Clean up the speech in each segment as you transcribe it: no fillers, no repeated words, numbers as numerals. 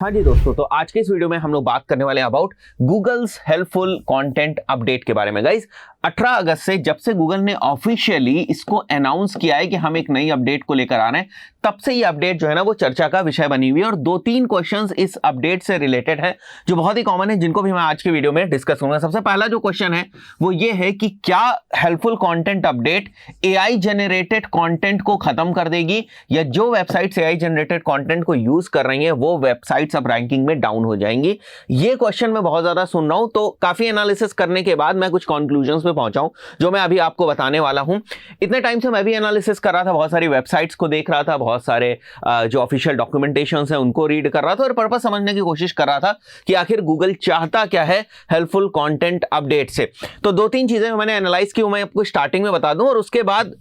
हाँ जी दोस्तों, तो आज के इस वीडियो में हम लोग बात करने वाले हैं about Google's helpful content update के बारे में। गाइस 18 अगस्त से जब से गूगल ने ऑफिशियली इसको अनाउंस किया है कि हम एक नई अपडेट को लेकर आ रहे हैं, तब से ये अपडेट जो है ना वो चर्चा का विषय बनी हुई है और 2-3 क्वेश्चंस इस अपडेट से रिलेटेड है जो बहुत ही कॉमन है, जिनको भी मैं आज के वीडियो में डिस्कस करूंगा। सबसे पहला जो क्वेश्चन है वो ये है कि क्या helpful content update AI generated content को खत्म कर देगी, या जो वेबसाइट्स एआई जनरेटेड कंटेंट को यूज कर रही हैं वो वेबसाइट्स अब रैंकिंग में डाउन हो जाएंगी। ये क्वेश्चन मैं बहुत ज्यादा सुन रहा हूं, तो काफी एनालिसिस करने के बाद मैं कुछ कंक्लूजन्स पे पहुंचा हूं जो मैं अभी आपको बताने वाला हूं। इतने टाइम से मैं भी एनालिसिस कर रहा था, बहुत सारी वेबसाइट्स को देख रहा था, बहुत सारे जो ऑफिशियल डॉक्यूमेंटेशंस हैं उनको रीड कर रहा था और पर्पस समझने की कोशिश कर रहा था कि आखिर गूगल चाहता क्या है हेल्पफुल कंटेंट अपडेट से। तो 2-3 चीजें मैंने एनालाइज की, मैं आपको स्टार्टिंग में बता दूं और उसके बाद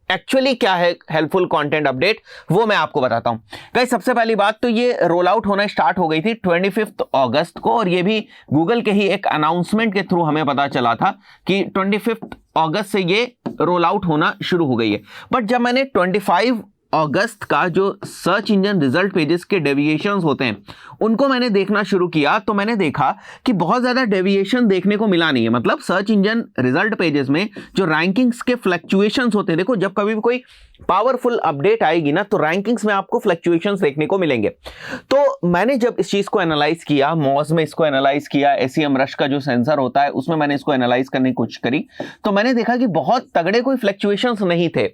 एक्चुअली क्या है हेल्पफुल कंटेंट अपडेट वो मैं आपको बताता हूं। गाइस सबसे पहली बात तो ये रोल आउट होना स्टार्ट हो गई थी 25 अगस्त को, और ये भी गूगल के ही एक अनाउंसमेंट के थ्रू हमें पता चला था कि 25 अगस्त से ये रोल आउट होना शुरू हो गई है। बट जब मैंने 25 अगस्त का जो सर्च इंजन रिजल्ट पेजेस के डेविएशंस होते हैं उनको मैंने देखना शुरू किया, तो मैंने देखा कि बहुत ज्यादा डेविएशन देखने को मिला नहीं है। मतलब सर्च इंजन रिजल्ट पेजेस में जो रैंकिंग्स के फ्लक्चुएशंस होते हैं, देखो जब कभी भी कोई पावरफुल अपडेट आएगी ना तो रैंकिंग्स में आपको फ्लक्चुएशंस देखने को मिलेंगे। तो मैंने जब इस चीज को एनालाइज किया, मॉज में इसको एनालाइज किया, SEMrush का जो सेंसर होता है उसमें मैंने इसको एनालाइज करने की कोशिश करी, तो मैंने देखा कि बहुत तगड़े कोई फ्लक्चुएशंस नहीं थे।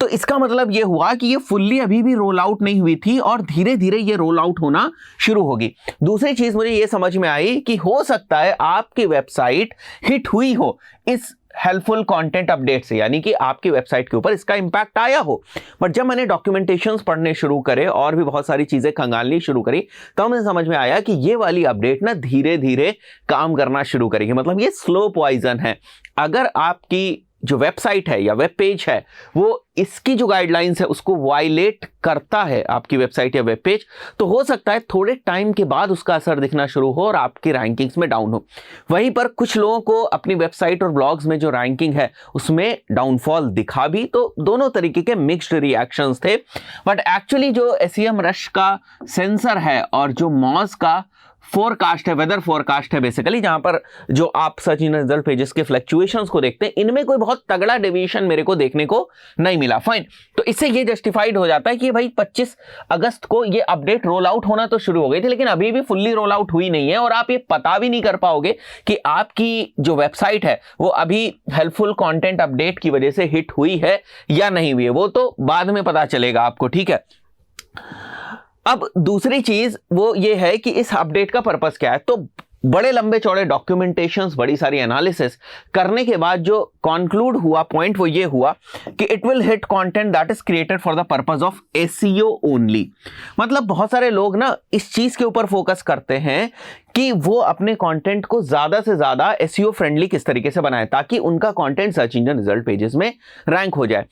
तो इसका मतलब ये हुआ कि ये फुल्ली अभी भी रोल आउट नहीं हुई थी और धीरे धीरे ये रोल आउट होना शुरू होगी। दूसरी चीज मुझे ये समझ में आई कि हो सकता है आपकी वेबसाइट हिट हुई हो इस हेल्पफुल कंटेंट अपडेट से, यानी कि आपकी वेबसाइट के ऊपर इसका इंपैक्ट आया हो। बट जब मैंने डॉक्यूमेंटेशंस पढ़ने शुरू करे और भी बहुत सारी चीजें खंगालनी शुरू करी, तो मुझे समझ में आया कि ये वाली अपडेट ना धीरे धीरे काम करना शुरू करेगी। मतलब ये स्लो पॉइजन है। अगर आपकी जो वेबसाइट है या वेब पेज है वो इसकी जो गाइडलाइंस है उसको वायलेट करता है, आपकी वेबसाइट या वेब पेज, तो हो सकता है थोड़े टाइम के बाद उसका असर दिखना शुरू हो और आपकी रैंकिंग्स में डाउन हो। वहीं पर कुछ लोगों को अपनी वेबसाइट और ब्लॉग्स में जो रैंकिंग है उसमें डाउनफॉल दिखा भी, तो दोनों तरीके के मिक्स्ड रिएक्शंस थे। बट एक्चुअली जो SEMrush का सेंसर है और जो मॉज का फोरकास्ट है, वेदर फोरकास्ट है बेसिकली, जहां पर जो आप सर्च इंजन रिजल्ट पेजेस के फ्लक्चुएशंस को देखते हैं, इनमें कोई बहुत तगड़ा डेविएशन मेरे को देखने को नहीं मिला। फाइन, तो इससे ये जस्टिफाइड हो जाता है कि भाई 25 अगस्त को ये अपडेट रोल आउट होना तो शुरू हो गई थी, लेकिन अभी भी फुल्ली रोल आउट हुई नहीं है और आप ये पता भी नहीं कर पाओगे कि आपकी जो वेबसाइट है वो अभी हेल्पफुल कंटेंट अपडेट की वजह से हिट हुई है या नहीं हुई है, वो तो बाद में पता चलेगा आपको। ठीक है, अब दूसरी चीज वो ये है कि इस अपडेट का पर्पस क्या है। तो बड़े लंबे चौड़े डॉक्यूमेंटेशंस, बड़ी सारी एनालिसिस करने के बाद जो कंक्लूड हुआ पॉइंट वो ये हुआ कि it will hit content that is created for the purpose of SEO only. मतलब बहुत सारे लोग ना इस चीज के ऊपर फोकस करते हैं कि वो अपने कंटेंट को ज्यादा से ज्यादा SEO फ्रेंडली किस तरीके से बनाए ताकि उनका content search engine result pages में रैंक हो जाए।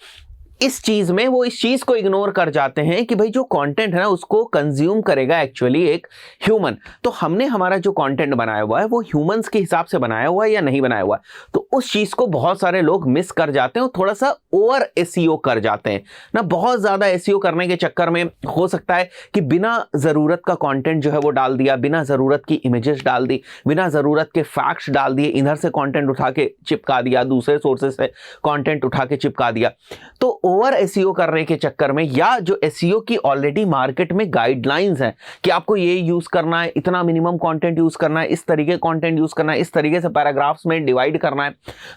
इस चीज में वो इस चीज को इग्नोर कर जाते हैं कि भाई जो कंटेंट है ना उसको कंज्यूम करेगा एक्चुअली एक ह्यूमन। तो हमने हमारा जो कंटेंट बनाया हुआ है वो ह्यूमंस के हिसाब से बनाया हुआ है या नहीं बनाया हुआ है, तो उस चीज को बहुत सारे लोग मिस कर जाते हैं और थोड़ा सा ओवर SEO कर जाते हैं ना। बहुत ज्यादा SEO करने के चक्कर में हो सकता है कि बिना जरूरत का कंटेंट जो है वो डाल दिया, बिना जरूरत की इमेजेस डाल दी, बिना जरूरत के फैक्ट्स डाल दिए, इधर से कंटेंट उठा के चिपका दिया, दूसरे सोर्सेज से कंटेंट उठा के चिपका दिया। तो ओवर SEO करने के चक्कर में, या जो SEO की ऑलरेडी मार्केट में गाइडलाइंस हैं कि आपको ये यूज करना है, इतना मिनिमम कंटेंट यूज करना है, इस तरीके कंटेंट यूज करना है, इस तरीके से पैराग्राफ्स में डिवाइड करना है,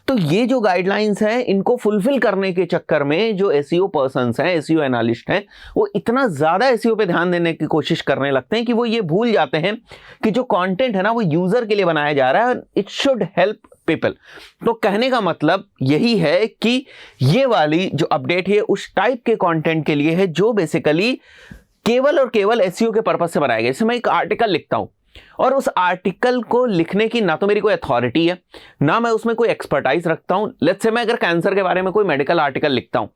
तो ये जो गाइडलाइंस हैं इनको फुलफिल करने के चक्कर में जो SEO पर्सन्स हैं, SEO एनालिस्ट हैं, वो इतना ज्यादा SEO पे ध्यान देने की कोशिश करने लगते हैं कि वो ये भूल जाते हैं कि जो कंटेंट है ना वो यूजर के लिए बनाया जा रहा है, इट शुड हेल्प पीपल। तो कहने का मतलब यही है कि ये वाली जो अपडेट है उस टाइप के कंटेंट के लिए है जो बेसिकली केवल और केवल SEO के पर्पस से बनाया गया। जैसे मैं एक आर्टिकल लिखता हूं और उस आर्टिकल को लिखने की ना तो मेरी कोई अथॉरिटी है, ना मैं उसमें कोई एक्सपर्टाइज रखता हूं। लेट्स से मैं अगर कैंसर के बारे में कोई मेडिकल आर्टिकल लिखता हूं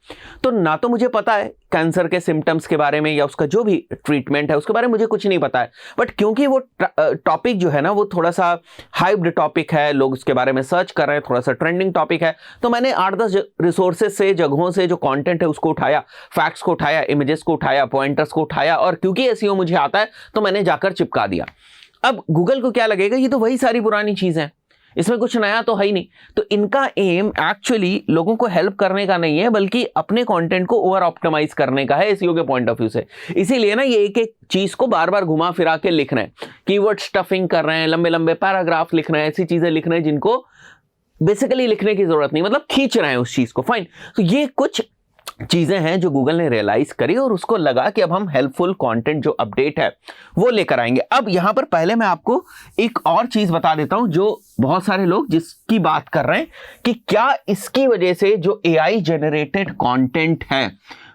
तो ना तो मुझे पता है कैंसर के सिम्टम्स के बारे में या उसका जो भी ट्रीटमेंट है उसके बारे में मुझे कुछ नहीं पता है, बट क्योंकि वो टॉपिक जो है ना वो थोड़ा सा हाइप्ड टॉपिक है, लोग उसके बारे में सर्च कर रहे हैं, थोड़ा सा ट्रेंडिंग टॉपिक है, तो मैंने 8-10 रिसोर्सेज से, जगहों से जो कंटेंट है उसको उठाया, फैक्ट्स को उठाया, इमेजेस को उठाया, पॉइंटर्स को उठाया, और क्योंकि एसईओ मुझे आता है तो मैंने जाकर चिपका दिया। अब गूगल को क्या लगेगा, ये तो वही सारी पुरानी चीजें हैं, इसमें कुछ नया तो है ही नहीं। तो इनका एम एक्चुअली लोगों को हेल्प करने का नहीं है, बल्कि अपने कंटेंट को ओवर ऑप्टिमाइज करने का है एसईओ के पॉइंट ऑफ व्यू से। इसीलिए ना ये एक एक चीज को बार बार घुमा फिरा के लिख रहे हैं, कीवर्ड स्टफिंग कर रहे हैं, लंबे लंबे पैराग्राफ लिख रहे हैं, ऐसी चीजें लिख रहे हैं जिनको बेसिकली लिखने की जरूरत नहीं, मतलब खींच रहे हैं उस चीज को। फाइन, तो ये कुछ चीजें हैं जो गूगल ने रियलाइज करी और उसको लगा कि अब हम हेल्पफुल कंटेंट जो अपडेट है वो लेकर आएंगे। अब यहां पर पहले मैं आपको एक और चीज बता देता हूं जो बहुत सारे लोग जिसकी बात कर रहे हैं कि क्या इसकी वजह से जो एआई जनरेटेड कंटेंट है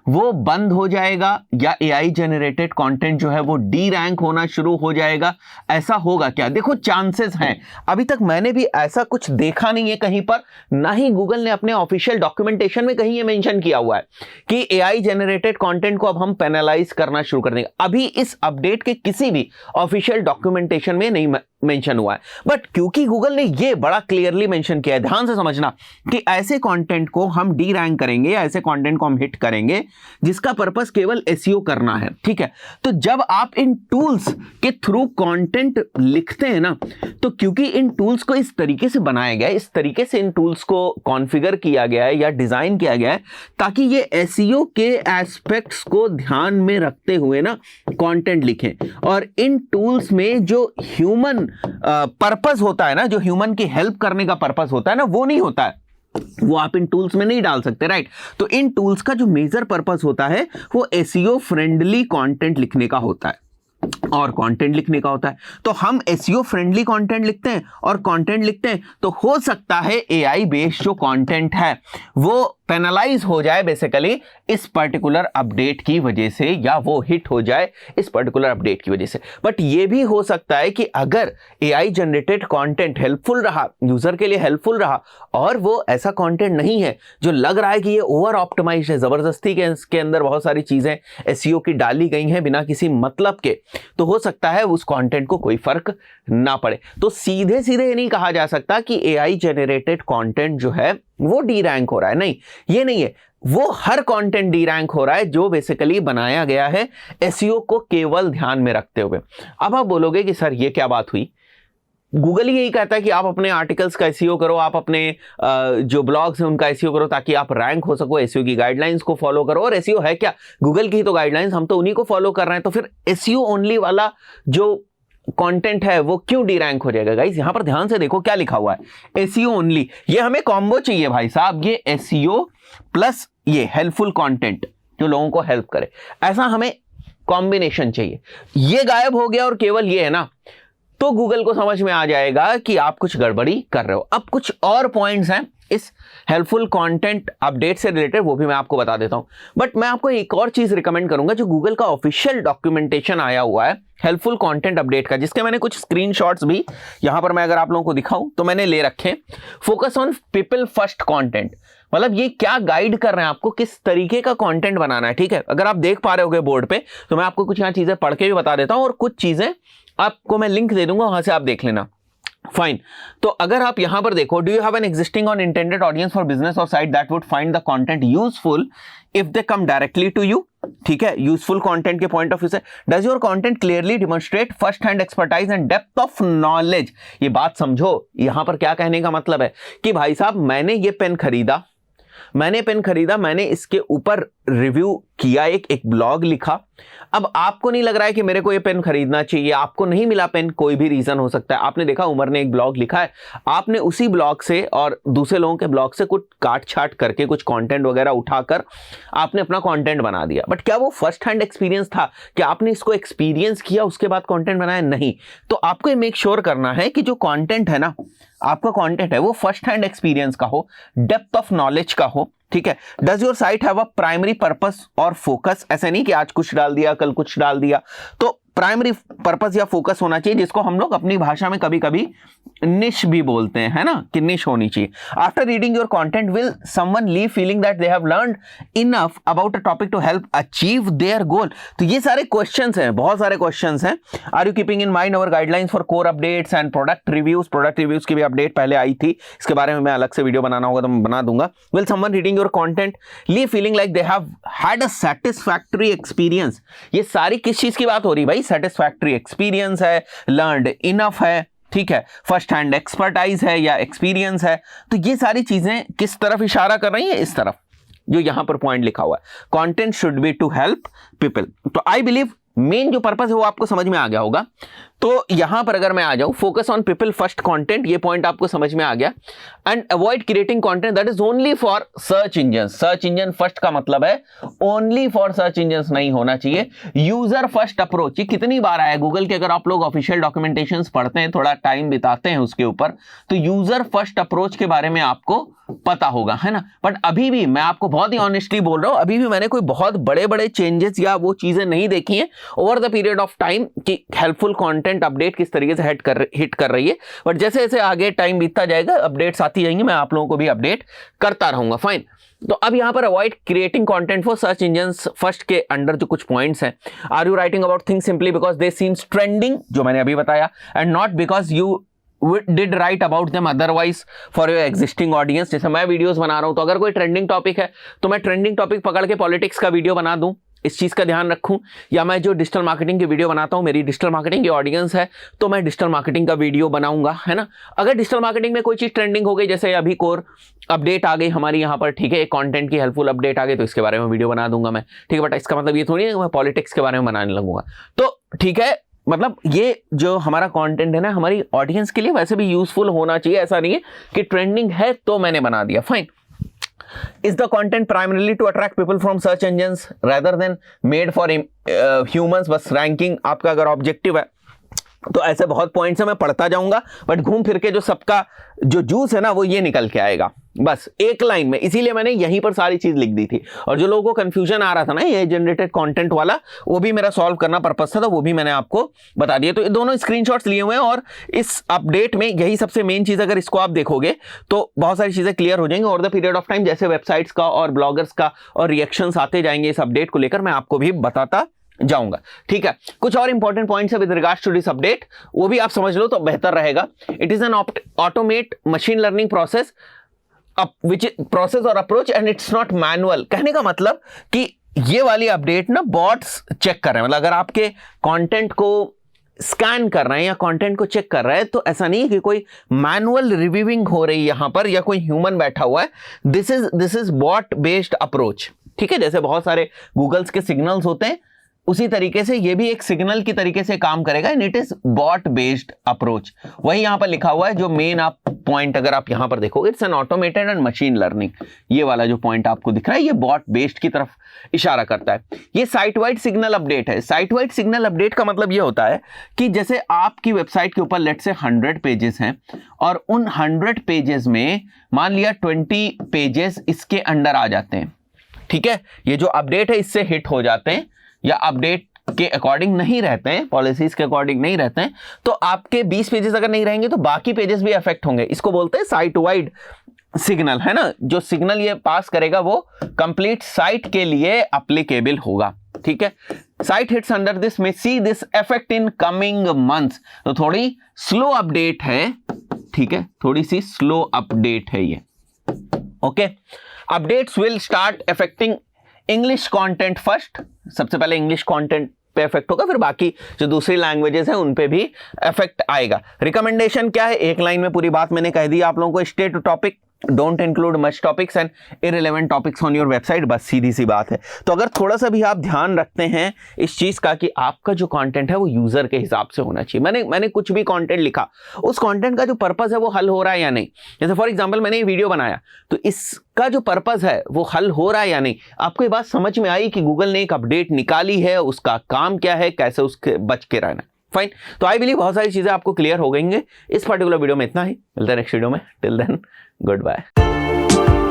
वो बंद हो जाएगा या एआई जनरेटेड कंटेंट जो है वो डी रैंक होना शुरू हो जाएगा, ऐसा होगा क्या? देखो चांसेस हैं, अभी तक मैंने भी ऐसा कुछ देखा नहीं है कहीं पर, ना ही गूगल ने अपने ऑफिशियल डॉक्यूमेंटेशन में कहीं ये मेंशन किया हुआ है कि एआई जनरेटेड कंटेंट को अब हम पेनलाइज करना शुरू कर देंगे। अभी इस अपडेट के किसी भी ऑफिशियल डॉक्यूमेंटेशन में नहीं मेंशन हुआ है, बट क्योंकि गूगल ने ये बड़ा क्लियरली मेंशन किया है, ध्यान से समझना, कि ऐसे कंटेंट को हम डी रैंक करेंगे, ऐसे कंटेंट को हम हिट करेंगे जिसका पर्पस केवल एसईओ करना है, ठीक है। तो जब आप इन टूल्स के थ्रू कंटेंट लिखते हैं ना, तो क्योंकि इन टूल्स को इस तरीके से बनाया गया है, इस तरीके से इन टूल्स को कॉन्फ़िगर किया गया है या डिजाइन किया गया है ताकि ये एसईओ के एस्पेक्ट्स को ध्यान में रखते हुए ना कंटेंट लिखें। और इन टूल्स में जो ह्यूमन पर्पस होता है ना, जो ह्यूमन की हेल्प करने का पर्पस होता है ना, वो नहीं होता है, वो आप इन टूल्स में नहीं डाल सकते, राइट। तो इन टूल्स का जो मेजर पर्पस होता है वो एसईओ फ्रेंडली कंटेंट लिखने का होता है और कंटेंट लिखने का होता है। तो हम एसईओ फ्रेंडली कंटेंट लिखते हैं और कंटेंट लिखते हैं, तो हो सकता है एआई बेस्ड जो कंटेंट है वो पेनलाइज हो जाए बेसिकली इस पर्टिकुलर अपडेट की वजह से, या वो हिट हो जाए इस पर्टिकुलर अपडेट की वजह से। बट ये भी हो सकता है कि अगर एआई जनरेटेड कंटेंट हेल्पफुल रहा, यूजर के लिए हेल्पफुल रहा, और वो ऐसा कंटेंट नहीं है जो लग रहा है कि ये ओवर ऑप्टिमाइज्ड है, जबरदस्ती के इसके अंदर बहुत सारी चीजें एसईओ की डाली गई हैं बिना किसी मतलब के, तो हो सकता है उस कंटेंट को कोई फर्क ना पड़े। तो सीधे सीधे ये नहीं कहा जा सकता कि एआई जनरेटेड कंटेंट जो है वो डी रैंक हो रहा है, नहीं, ये नहीं है। वो हर कंटेंट डी रैंक हो रहा है जो बेसिकली बनाया गया है एसईओ को केवल ध्यान में रखते हुए। अब आप बोलोगे कि सर ये क्या बात हुई, गूगल ही यही कहता है कि आप अपने आर्टिकल्स का एसईओ करो, आप अपने जो ब्लॉग्स हैं उनका एसईओ करो ताकि आप रैंक हो सको, एसईओ की गाइडलाइंस को फॉलो करो। और एसईओ है क्या, गूगल की ही तो गाइडलाइंस, हम तो उन्हीं को फॉलो कर रहे हैं। तो फिर एसईओ ओनली वाला जो कंटेंट है वो क्यों डी रैंक हो जाएगा? गाइस यहां पर ध्यान से देखो क्या लिखा हुआ है, एसईओ ओनली। ये हमें कॉम्बो चाहिए भाई साहब, ये एसईओ प्लस ये हेल्पफुल कंटेंट जो लोगों को हेल्प करे, ऐसा हमें कॉम्बिनेशन चाहिए। ये गायब हो गया और केवल ये है ना, तो गूगल को समझ में आ जाएगा कि आप कुछ गड़बड़ी कर रहे हो। अब कुछ और पॉइंट्स हैं इस हेल्पफुल कंटेंट अपडेट से रिलेटेड, वो भी मैं आपको बता देता हूं। बट मैं आपको एक और चीज रिकमेंड करूंगा, जो गूगल का ऑफिशियल डॉक्यूमेंटेशन आया हुआ है हेल्पफुल कंटेंट अपडेट का, जिसके मैंने कुछ स्क्रीनशॉट्स भी यहां पर मैं अगर आप लोगों को दिखाऊं तो मैंने ले रखे। Focus on people first content, मतलब ये क्या गाइड कर रहे हैं आपको किस तरीके का कंटेंट बनाना है, ठीक है। अगर आप देख पा रहे होगे बोर्ड पे, तो मैं आपको कुछ यहां चीजें पढ़ के भी बता देता हूं और कुछ चीजें आपको मैं लिंक दे दूंगा, वहां से आप देख लेना। फाइन, तो अगर आप यहां पर देखो, do you have an existing on intended audience for business और site that would find the content useful if they come directly to you, ठीक है। यूजफुल कंटेंट के पॉइंट ऑफ व्यू से, does your content clearly demonstrate first hand expertise and depth of knowledge. ये बात समझो, यहां पर क्या कहने का मतलब है कि भाई साहब मैंने ये पेन खरीदा, मैंने इसके ऊपर रिव्यू किया, एक ब्लॉग लिखा। अब आपको नहीं लग रहा है कि मेरे को ये पेन खरीदना चाहिए, आपको नहीं मिला पेन, कोई भी रीजन हो सकता है। आपने देखा उमर ने एक ब्लॉग लिखा है, आपने उसी ब्लॉग से और दूसरे लोगों के ब्लॉग से कुछ काट छाट करके कुछ कंटेंट वगैरह उठाकर आपने अपना कंटेंट बना दिया। बट क्या वो फर्स्ट हैंड एक्सपीरियंस था? क्या आपने इसको एक्सपीरियंस किया उसके बाद कंटेंट बनाया? नहीं। तो आपको मेक श्योर करना है कि जो कंटेंट है ना, आपका कंटेंट है वो फर्स्ट हैंड एक्सपीरियंस का हो, डेप्थ ऑफ नॉलेज का हो, ठीक है। Does your site have a primary purpose और फोकस, ऐसे नहीं कि आज कुछ डाल दिया कल कुछ डाल दिया। तो प्राइमरी पर्पस या फोकस होना चाहिए, जिसको हम लोग अपनी भाषा में कभी कभी निश भी बोलते हैं, है ना, कि निश होनी चाहिए। After reading your content will someone leave feeling that they have learned enough about a topic to help achieve their goal. तो ये सारे क्वेश्चंस हैं, बहुत सारे क्वेश्चंस हैं। Are you keeping in mind our guidelines for core updates and product reviews? Product reviews की भी update पहले आई थी, इसके बारे में मैं अलग से वीडियो बनाना होगा तो मैं बना दूंगा। Will someone reading your content leave feeling like they have had a satisfactory experience? ये सारी किस चीज की बात हो रही भाई? सैटिस्फैक्टरी एक्सपीरियंस है, लर्नड इनफ है, ठीक है, फर्स्ट हैंड एक्सपर्टाइज है या एक्सपीरियंस है। तो ये सारी चीजें किस तरफ इशारा कर रही हैं? इस तरफ, जो यहां पर पॉइंट लिखा हुआ है, content should be to help people. तो आई बिलीव मेन जो पर्पस है वो आपको समझ में आ गया होगा। तो यहां पर अगर मैं आ जाऊं, focus on people first content, ये पॉइंट आपको समझ में आ गया। And avoid creating content that is only for search engine. Search engine first का मतलब है ओनली फॉर सर्च इंजन नहीं होना चाहिए। यूजर फर्स्ट अप्रोच, ये कितनी बार आया गूगल के, अगर आप लोग ऑफिशियल डॉक्यूमेंटेशन पढ़ते हैं, थोड़ा टाइम बिताते हैं उसके ऊपर, तो यूजर फर्स्ट अप्रोच के बारे में आपको पता होगा, है ना। बट अभी भी मैं आपको बहुत ही ऑनेस्टली बोल रहा हूं, अभी भी मैंने कोई बहुत बड़े बड़े चेंजेस या वो चीजें नहीं देखी हैं over the period of time कि हेल्पफुल कंटेंट अपडेट किस तरीके से हिट कर रही है। बट जैसे जैसे आगे टाइम बीतता जाएगा, अपडेट्स आती जाएंगी, मैं आप लोगों को भी अपडेट करता रहूंगा। फाइन। तो अब यहां पर avoid creating content for search engines first के अंडर जो कुछ पॉइंट्स हैं, are you writing about things simply because they seems trending, जो मैंने अभी बताया, and not because you did write about them otherwise for your existing audience। जैसे मैं वीडियोस बना रहा हूं, तो अगर कोई ट्रेंडिंग टॉपिक है तो मैं ट्रेंडिंग टॉपिक पकड़ के पॉलिटिक्स का वीडियो बना दूं, इस चीज का ध्यान रखूं। या मैं जो डिजिटल मार्केटिंग की वीडियो बनाता हूं, मेरी डिजिटल मार्केटिंग की ऑडियंस है, तो मैं डिजिटल मार्केटिंग का वीडियो बनाऊंगा, है ना। अगर डिजिटल मार्केटिंग में कोई चीज ट्रेंडिंग हो गई, जैसे अभी कोर अपडेट आ गई हमारी यहाँ पर, ठीक है, एक कंटेंट की हेल्पफुल अपडेट आ गई, तो इसके बारे में वीडियो बना दूंगा मैं, ठीक है। बट इसका मतलब ये थोड़ी है मैं पॉलिटिक्स के बारे में बनाने लगूंगा। तो ठीक है, मतलब ये जो हमारा कंटेंट है ना, हमारी ऑडियंस के लिए वैसे भी यूजफुल होना चाहिए। ऐसा नहीं है कि ट्रेंडिंग है तो मैंने बना दिया। Fine. Is the content primarily to attract people from search engines rather than made for humans? बस रैंकिंग आपका अगर ऑब्जेक्टिव है तो ऐसे बहुत पॉइंट्स है, मैं पढ़ता जाऊंगा, बट घूम फिर के जो सबका जो जूस है ना वो ये निकल के आएगा, बस एक लाइन में। इसीलिए मैंने यहीं पर सारी चीज लिख दी थी। और जो लोगों को कंफ्यूजन आ रहा था ना ये जनरेटेड कंटेंट वाला, वो भी मेरा सॉल्व करना पर्पस था, तो वो भी मैंने आपको बता दिया। तो ये दोनों स्क्रीनशॉट्स लिए हुए हैं और इस अपडेट में यही सबसे मेन चीज, अगर इसको आप देखोगे तो बहुत सारी चीजें क्लियर हो जाएंगी over the period of time. जैसे वेबसाइट्स का और ब्लॉगर्स का और रिएक्शंस आते जाएंगे इस अपडेट को लेकर, मैं आपको भी बताता जाऊंगा, ठीक है। कुछ और इंपॉर्टेंट पॉइंट्स है with regards to this update, वो भी आप समझ लो तो बेहतर रहेगा। It is an automate machine learning process which process और approach and it's not manual. कहने का मतलब कि ये वाली अपडेट ना बॉट्स चेक कर रहे हैं, मतलब अगर आपके कंटेंट को स्कैन कर रहे हैं या कंटेंट को चेक कर रहे हैं, तो ऐसा नहीं है कि कोई मैनुअल रिव्यूइंग हो रही है यहां पर या कोई ह्यूमन बैठा हुआ है। This is bought based approach, ठीक है। जैसे बहुत सारे गूगल्स के सिग्नल्स होते हैं, उसी तरीके से ये भी एक सिग्नल की तरीके से काम करेगा, and it is bought based approach. वही यहां पर लिखा हुआ है जो मेन आप पॉइंट अगर आप यहां पर देखोगे, it's an automated and machine learning. ये वाला जो पॉइंट आपको दिख रहा है ये बॉट बेस्ड की तरफ इशारा करता है। ये साइट वाइड सिग्नल अपडेट है। साइट वाइड सिग्नल अपडेट का मतलब ये होता है कि जैसे आपकी वेबसाइट के ऊपर लेट्स से 100 पेजेस हैं और उन 100 पेजेस में मान लिया 20 पेजेस इसके अंडर आ जाते हैं, ठीक है। ये जो अपडेट है इससे हिट हो जाते हैं या अपडेट के अकॉर्डिंग नहीं रहते हैं, पॉलिसीज के अकॉर्डिंग नहीं रहते हैं, तो आपके 20 पेजेस अगर नहीं रहेंगे तो बाकी पेजेस भी अफेक्ट होंगे। इसको बोलते हैं साइट वाइड सिग्नल, है ना। जो सिग्नल ये पास करेगा वो कंप्लीट साइट के लिए एप्लीकेबल होगा, ठीक है। Site hits under this may see this effect in coming months. तो थोड़ी स्लो अपडेट है, ठीक है, थोड़ी सी स्लो अपडेट है ये, okay. Updates will start affecting English content first. सबसे पहले इंग्लिश कंटेंट पे इफेक्ट होगा, फिर बाकी जो दूसरी लैंग्वेजेस हैं उन पे भी इफेक्ट आएगा। रिकमेंडेशन क्या है? एक लाइन में पूरी बात मैंने कह दी आप लोगों को। Stay to topic, don't include much topics and irrelevant topics on your website. बस सीधी सी बात है। तो अगर थोड़ा सा भी आप ध्यान रखते हैं इस चीज का कि आपका जो कंटेंट है वो यूजर के हिसाब से होना चाहिए। मैंने कुछ भी कंटेंट लिखा, उस कंटेंट का जो पर्पस है वो हल हो रहा है या नहीं। जैसे फॉर एग्जांपल मैंने ये वीडियो बनाया, तो इसका जो पर्पस है वो हल हो रहा है या नहीं। आपको ये बात समझ में आई कि गूगल ने एक अपडेट निकाली है, उसका काम क्या है, कैसे उसके बच के रहना। फाइन। तो आई बिलीव बहुत सारी चीजें आपको क्लियर हो गई। इस पर्टिकुलर वीडियो में इतना ही। मिलते हैं नेक्स्ट वीडियो में। Till then good bye.